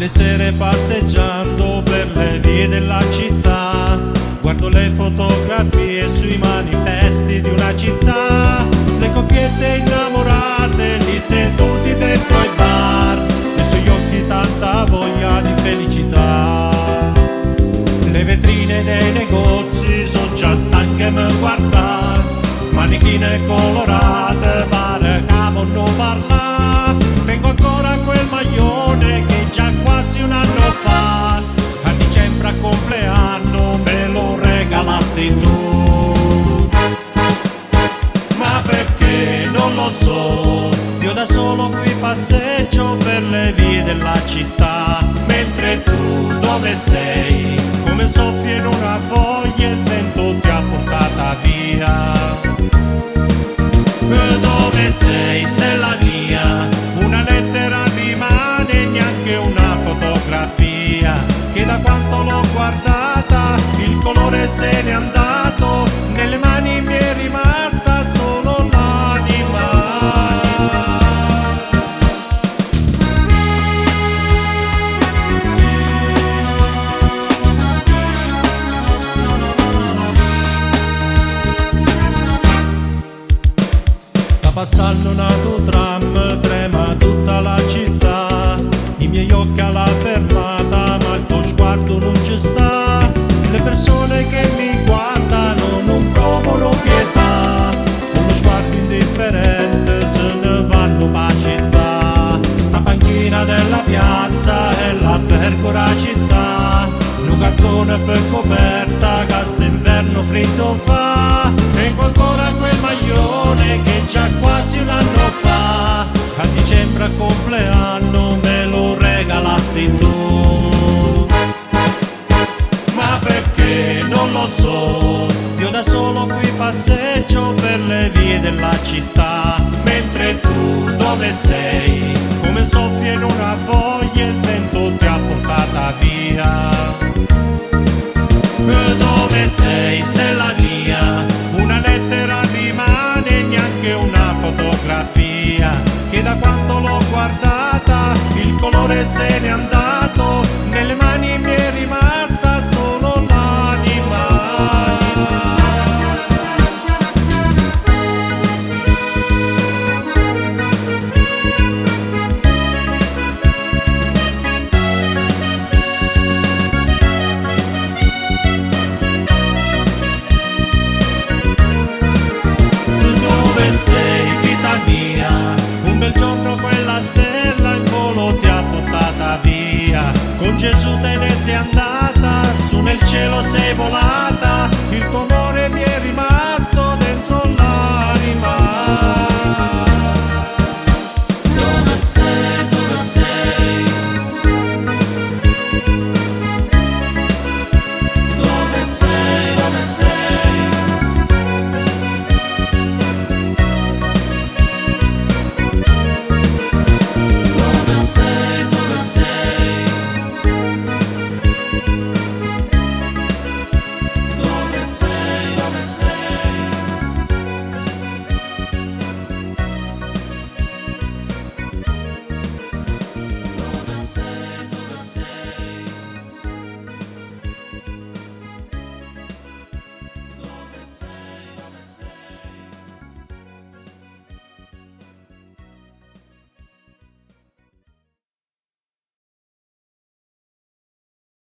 le sere passeggiando per le vie della città, guardo le fotografie sui manifesti di una città, le coppiette innamorate lì seduti dentro ai bar, nei suoi occhi tanta voglia di felicità. Le vetrine dei negozi sono già stanche me guardare, manichine colorate pare che non parlare. Tengo ancora quel maglione che già quasi un anno fa, a dicembre a compleanno me lo regalasti tu. Ma perché non lo so, io da solo qui passeggio per le vie della città, mentre tu dove sei? Come soffia in una foglia il vento ti ha portata via. Dove sei, stella mia? Una lettera rimane, neanche una fotografia, che da quanto l'ho guardata il colore se n'è andato, nelle mani mi è rimasta solo l'anima. Passando un autotram, trema tutta la città, i miei occhi alla fermata, ma il tuo sguardo non ci sta. Le persone che mi guardano non provano pietà, uno sguardo indifferente se ne vanno pa' città. Sta panchina della piazza è l'albergo la città, un cartone per coperta che st'inverno freddo fa. Tengo ancora quel maglione che già quasi un anno fa, a dicembre a compleanno me lo regalasti tu. Ma perché non lo so, io da solo qui passeggio per le vie della città, mentre tu dove sei? Come soffia in una foglia il vento ti ha portata via. Dove sei, stella mia? Una lettera rimane, neanche una fotografia, che da quanto l'ho guardata il colore se n'è andato, nelle mani mi è rimasta solo l'anima. Sei vita mia, un bel giorno quella stella in volo ti ha portata via, con Gesù te ne sei andata, su nel cielo sei volata, il tuo